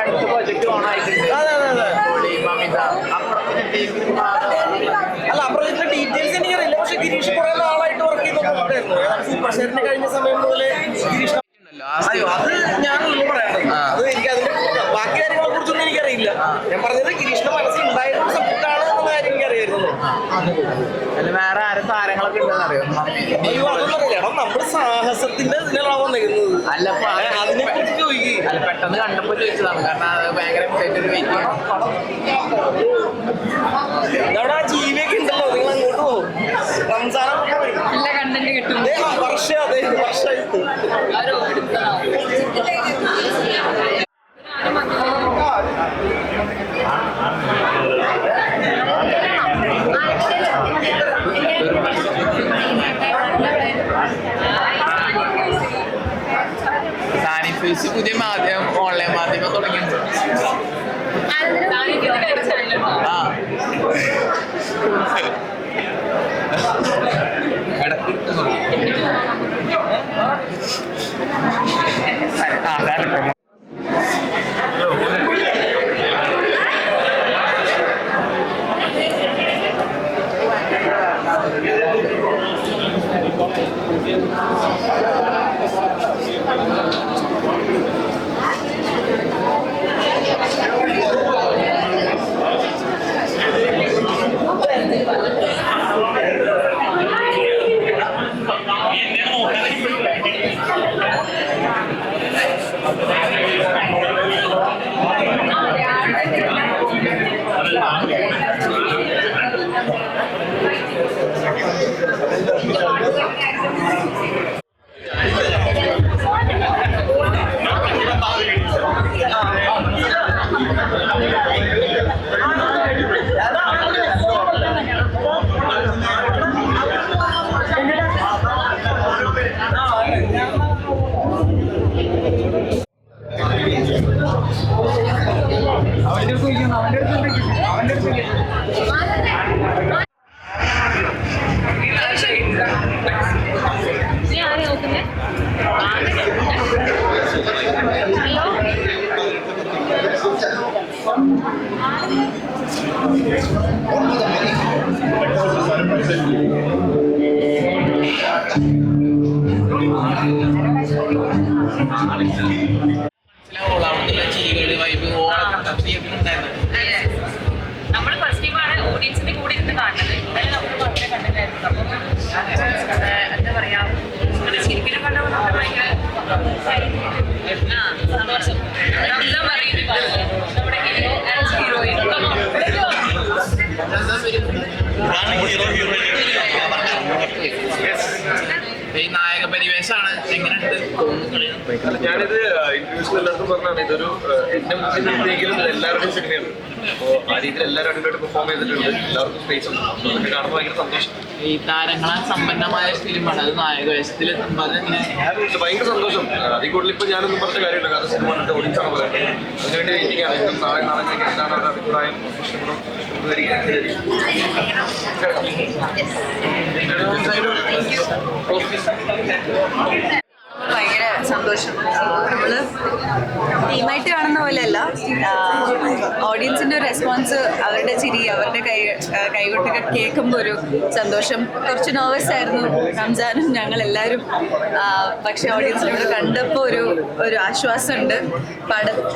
അടുത്ത project on ആയിട്ടുണ്ട്. അല്ല അപ്രോജക്റ്റിന്റെ ഡീറ്റെയിൽസ് എനിക്കറിയില്ല. പക്ഷെ ഗിരീഷ് കുറെ നാളായിട്ട് വർക്ക് ചെയ്തോണ്ടായിരുന്നു. സൂപ്പർ ഷെയറിന് കഴിഞ്ഞ സമയം മുതലേ ഗിരീഷ് അത് ഞാനൊന്നും പറയാനുള്ളത്. അത് എനിക്ക് അതിന്റെ ബാക്കി കാര്യങ്ങളെ കുറിച്ചൊന്നും എനിക്കറിയില്ല. ഞാൻ പറഞ്ഞത് ഗിരീഷിന്റെ മനസ്സിൽ ഉണ്ടായിരുന്ന സബ്ജക്റ്റാണ് എന്ന കാര്യം എനിക്കറിയായിരുന്നു. വേറെ ആരും താരങ്ങളൊക്കെ ഉണ്ടെന്ന് അറിയോ? അയ്യോ അതൊന്നും അറിയില്ല. എടാ നമ്മള് സാഹസത്തിന്റെ ഇതിനാണ് വന്നിരിക്കുന്നത്. അല്ല അതിനെ കുറിച്ച് ചോദിക്കും. അല്ല പെട്ടെന്ന് കണ്ടപ്പോ ചോദിച്ചതാണ്. കാരണം അത് ഭയങ്കര അവിടെ ആ ജീവിയൊക്കെ ഉണ്ടല്ലോ. നിങ്ങൾ അങ്ങോട്ട് പോകും. റംസാനം നല്ല കണ്ടന്റ് കിട്ടും. വർഷം അതെ വർഷമായിട്ട് സാനിഫേസ് പുതിയ മാധ്യമം ഓൺലൈൻ മാധ്യമം തുടങ്ങിയിട്ടുണ്ട്. ചിരികള് വൈബ് നമ്മള് ഫസ്റ്റ് ടൈമാണ് ഓഡിയൻസിന്റെ കൂടെ ഇരുന്ന് കാണുന്നത്. ഇന്നലെ നമ്മൾ മാത്രമേ കണ്ടിട്ടായിരുന്നു. അപ്പം എന്താ പറയാ ശരിക്കും കണ്ടപ്പോൾ നമ്മൾ ഭയങ്കര സന്തോഷം. റംസാൻ പറയുന്നത് നമ്മുടെ ഹീറോ ആൻഡ് ഹീറോയിൻ ഈ നായക പരിവേഷമാണ് എങ്ങനെയുണ്ട്? ഞാനിത് ഇന്റർവ്യൂസിൽ എല്ലാവർക്കും പറഞ്ഞാണ് ഇതൊരു എന്റെ മുന്നിലെങ്കിലും എല്ലാവരുടെയും സിനിമയാണ്. അപ്പോൾ ആ രീതിയിൽ എല്ലാവരും അടിപൊളിയായിട്ട് പെർഫോം ചെയ്തിട്ടുണ്ട്. എല്ലാവർക്കും സ്പേസ് ഉണ്ട്. അതൊക്കെ കാണുമ്പോൾ ഭയങ്കര സന്തോഷം. ഈ താരങ്ങളാൽ സമ്പന്നമായ ഫിലിമാണ് അത്. നായക വേഷത്തിൽ ഭയങ്കര സന്തോഷം. അതിൽ കൂടുതൽ ഇപ്പൊ ഞാനൊന്നും പറഞ്ഞ കാര്യമില്ല. കാരണം സിനിമ ഓഡിയൻസ് ആണ് പറയുന്നത്. അതിനുവേണ്ടി വെയിറ്റിംഗ് ആണ്. നാളെ എന്താണ് അവരുടെ അഭിപ്രായം ഇഷ്ടപ്പെടും. ഭയങ്കര സന്തോഷം. നമ്മള് ടീമായിട്ട് കാണുന്ന പോലെയല്ല, ഓഡിയൻസിന്റെ ഒരു റെസ്പോൺസ്, അവരുടെ ചിരി, അവരുടെ കൈകൊട്ടൊക്കെ കേൾക്കുമ്പോൾ ഒരു സന്തോഷം. കുറച്ച് നെർവസ് ആയിരുന്നു റംസാനും ഞങ്ങളെല്ലാവരും. പക്ഷെ ഓഡിയൻസിനോട് കണ്ടപ്പോൾ ഒരു ആശ്വാസമുണ്ട്.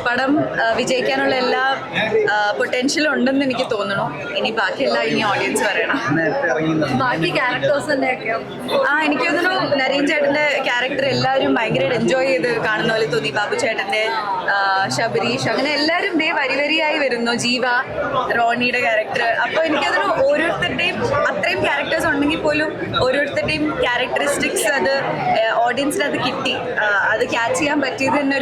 പടം വിജയിക്കാനുള്ള എല്ലാ പൊട്ടൻഷ്യലും ഉണ്ടെന്ന് എനിക്ക് തോന്നുന്നു. ഇനി ബാക്കിയെല്ലാം ഇനി ഓഡിയൻസ് പറയണം. ബാക്കി ക്യാരക്ടേഴ്സ് തന്നെയൊക്കെയോ എനിക്ക് തോന്നുന്നു നരീൻ ചേട്ടൻ്റെ ക്യാരക്ടർ എല്ലാവരും ഭയങ്കരമായിട്ട് എൻജോയ് ചെയ്ത് കാണുന്ന പോലെ തോന്നി. ബാബു ചേട്ടൻ്റെ, ശബരീഷ്, അങ്ങനെ എല്ലാവരും വരിയായി വരുന്നു. ജീവ, റോണിയുടെ ക്യാരക്ടർ. അപ്പോൾ എനിക്കതിന് ഓരോരുത്തരുടെയും അത്രയും ക്യാരക്ടേഴ്സ് ഉണ്ടെങ്കിൽ പോലും ഓരോരുത്തരുടെയും ക്യാരക്ടറിസ്റ്റിക്സ് അത് ഓഡിയൻസിന് അത് കിട്ടി. അത് ക്യാച്ച് ചെയ്യാൻ പറ്റിയത് തന്നെ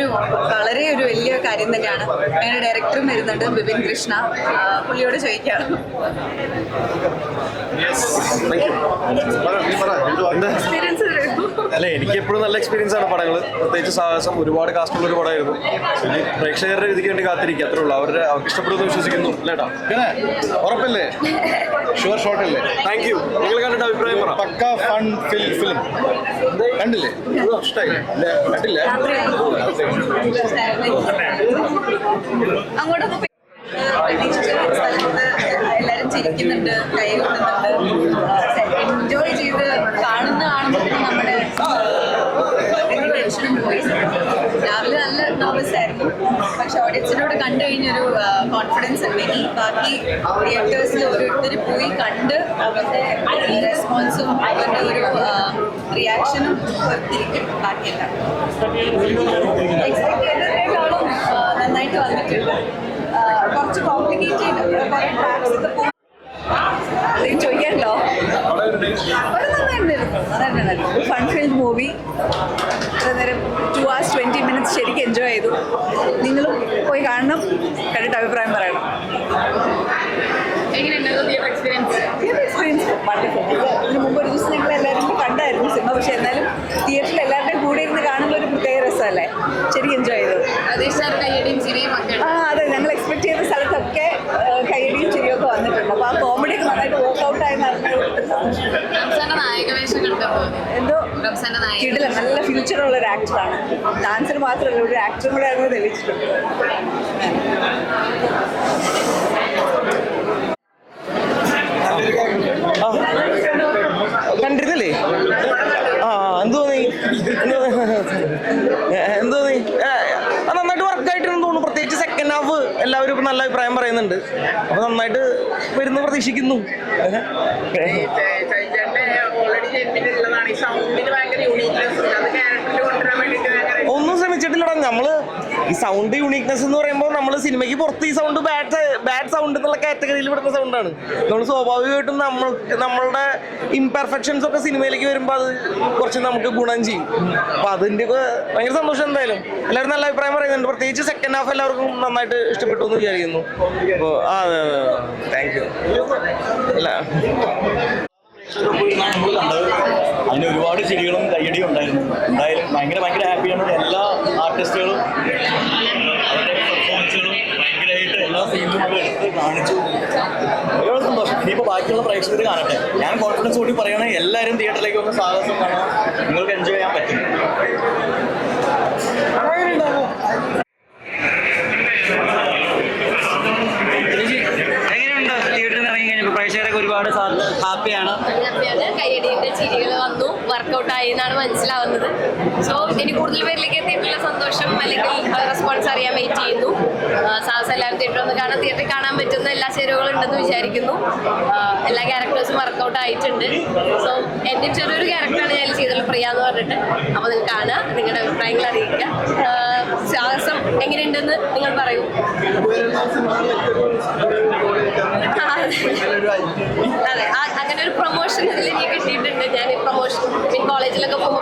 വളരെ ഒരു വലിയ കാര്യം തന്നെയാണ്. അങ്ങനെ ഡയറക്ടറും വരുന്നുണ്ട്, ബിപിൻ കൃഷ്ണ. പുള്ളിയോട് ചോദിക്കാം. അല്ല, എനിക്ക് എപ്പോഴും നല്ല എക്സ്പീരിയൻസ് ആണ് പടങ്ങൾ, പ്രത്യേകിച്ച് സാഹസം ഒരുപാട് കാസ്റ്റുള്ള ഒരു പടമായിരുന്നു. ഇനി പ്രേക്ഷകരുടെ രീതിക്ക് വേണ്ടി കാത്തിരിക്കുക, അത്രേ ഉള്ളൂ. അവർക്ക് ഇഷ്ടപ്പെടുമെന്ന് വിശ്വസിക്കുന്നു. അല്ലേട്ടാ, പിന്നെ ഉറപ്പല്ലേ? ഷുവർ ഷോട്ട് അല്ലേ? Thank you. നിങ്ങൾ കണ്ടിട്ട് അഭിപ്രായം പറ. പക്ക ഫൺ ഫിലിം കണ്ടില്ലേ? ഇഷ്ടമായി? കണ്ടില്ല? അങ്ങോട്ടൊക്കെ പ്രതീക്ഷിച്ച സ്ഥലത്ത് എല്ലാവരും ചിരിക്കുന്നുണ്ട്, കൈ കൊണ്ടുന്നുണ്ട്, എൻജോയ് ചെയ്ത് കാണുമ്പോൾ നമ്മുടെ ടെൻഷനും പോയി. രാവിലെ നല്ല നെർവസ് ആയിരുന്നു, പക്ഷെ ഓഡിയൻസിനോട് കണ്ടു കഴിഞ്ഞൊരു കോൺഫിഡൻസ് ഉണ്ട്. ഇനി ബാക്കി തിയേറ്റേഴ്സിൽ ഓരോരുത്തർ പോയി കണ്ട് അവരുടെ റെസ്പോൺസും അവരുടെ ഒരു റിയാക്ഷനും പുറത്തിരിക്കും. ബാക്കിയെല്ലാം എക്സ്പെക്ട് ചെയ്തതിനേക്കാളും നന്നായിട്ട് വന്നിട്ടുണ്ട്. കുറച്ച് കോംപ്ലിക്കേറ്റഡ് കുറേ ട്രാക്സ് ഒക്കെ പോകും. ചോദിക്കാമല്ലോ, ഫൺ ഫിൽഡ് മൂവി. ഇത്ര നേരം 2 hours 20 minutes ശരിക്കും എൻജോയ് ചെയ്തു. നിങ്ങളും പോയി കാണണം, കണ്ടിട്ട് അഭിപ്രായം പറയണം. Experience wonderful. ഇതിന് മുമ്പ് ഒരു ദിവസം ഞങ്ങൾ എല്ലാവരും കണ്ടായിരുന്നു സിനിമ, പക്ഷെ എന്നാലും തിയേറ്ററിൽ എല്ലാവരുടെയും കൂടെ ഇരുന്ന് കാണുമ്പോൾ ഒരു പ്രത്യേക രസമല്ലേ. ശരിക്കും എൻജോയ് ചെയ്തു. അതെ, ഞങ്ങൾ എക്സ്പെക്ട് ചെയ്ത സ്ഥലത്തൊക്കെ കയ്യടിയും ചിരിയൊക്കെ വന്നിട്ടുണ്ട്. അപ്പോൾ ആ കോമഡി ഒക്കെ നന്നായിട്ട് വർക്ക്ഔട്ട് ആയി എന്തോ കിടില നല്ല ഫ്യൂച്ചറുള്ള ഒരു ആക്ടറാണ്. ഡാൻസർ മാത്രമല്ല, ഒരു ആക്ടറും കൂടെ ആയിരുന്നു തെളിയിച്ചിട്ടുണ്ട്. കണ്ടിരുന്നില്ലേ? എന്ത് തോന്നി? നന്നായിട്ട് വർക്കായിട്ടെന്ന് തോന്നുന്നു. പ്രത്യേകിച്ച് സെക്കൻഡ് ഹാഫ് എല്ലാവരും ഇപ്പം നല്ല അഭിപ്രായം പറയുന്നുണ്ട്. അപ്പൊ നന്നായിട്ട് വരുന്ന പ്രതീക്ഷിക്കുന്നു. ഒന്നും ശ്രമിച്ചിട്ടില്ലടാ. നമ്മള് ഈ സൗണ്ട് യൂണീക്നെസ് എന്ന് പറയുമ്പോൾ നമ്മൾ സിനിമയ്ക്ക് പുറത്ത് ഈ സൗണ്ട് ബാഡ് സൗണ്ട് എന്നുള്ള കാറ്റഗറിയിൽ വിടുന്ന സൗണ്ടാണ്. നമ്മൾ സ്വാഭാവികമായിട്ടും നമ്മളുടെ ഇംപെർഫെക്ഷൻസ് ഒക്കെ സിനിമയിലേക്ക് വരുമ്പോൾ അത് കുറച്ച് നമുക്ക് ഗുണം ചെയ്യും. അപ്പൊ അതിന്റെ ഭയങ്കര സന്തോഷം. എന്തായാലും എല്ലാവരും നല്ല അഭിപ്രായം പറയുന്നുണ്ട്. പ്രത്യേകിച്ച് സെക്കൻഡ് ഹാഫ് എല്ലാവർക്കും നന്നായിട്ട് ഇഷ്ടപ്പെട്ടു എന്ന് വിചാരിക്കുന്നു. അപ്പോൾ താങ്ക് യു. അല്ല, അതിന് ഒരുപാട് ചിരികളും കയ്യടിയും ഉണ്ടായിരുന്നു. എന്തായാലും ഭയങ്കര ഹാപ്പിയാണ്. എല്ലാ ആർട്ടിസ്റ്റുകളും അവരുടെ പെർഫോമൻസുകളും ഭയങ്കരമായിട്ട് എല്ലാ സീനിലും ഒക്കെ എടുത്ത് കാണിച്ചു. ഒരുപാട് സന്തോഷം. ഇനിയിപ്പോൾ ബാക്കിയുള്ള പ്രേക്ഷകർ കാണട്ടെ. ഞാൻ കോൺഫിഡൻസ് കൂടി പറയണേ, എല്ലാവരും തിയേറ്ററിലേക്ക് വന്ന് സാഹസം കാണാം. നിങ്ങൾക്ക് എൻജോയ് ചെയ്യാൻ പറ്റും. പ്രേക്ഷകരൊക്കെ ഒരുപാട് ഹാപ്പിയാണ്. കയ്യടിയുടെ ചിരികൾ വന്നു, വർക്കൗട്ട് ആയി എന്നാണ് മനസ്സിലാവുന്നത്. സോ ഇനി കൂടുതൽ പേരിലേക്ക് എത്തിയിട്ടുള്ള സന്തോഷം അല്ലെങ്കിൽ റെസ്പോൺസ് അറിയാൻ വെയിറ്റ് ചെയ്യുന്നു. സാഹസം എല്ലാവരും തിയേറ്ററിൽ കാണാൻ പറ്റുന്ന എല്ലാ ചേരുവകളും ഉണ്ടെന്ന് വിചാരിക്കുന്നു. എല്ലാ ക്യാരക്ടേഴ്സും വർക്കൗട്ട് ആയിട്ടുണ്ട്. സോ എൻ്റെ ചെറിയൊരു ക്യാരക്ടറാണ് ഞാൻ ചെയ്തിട്ടുള്ള പ്രിയ എന്ന് പറഞ്ഞിട്ട്. അപ്പോൾ നിങ്ങൾ കാണുക, നിങ്ങളുടെ അഭിപ്രായങ്ങൾ അറിയിക്കുക. സാഹസം എങ്ങനെയുണ്ടെന്ന് നിങ്ങൾ പറയൂ. അതെ, അങ്ങനെ ഒരു പ്രൊമോഷൻ ഇതിൽ എനിക്ക് കിട്ടിയിട്ടുണ്ട്. ഞാൻ ഈ പ്രൊമോഷൻ കോളേജിലൊക്കെ പോകുമ്പോൾ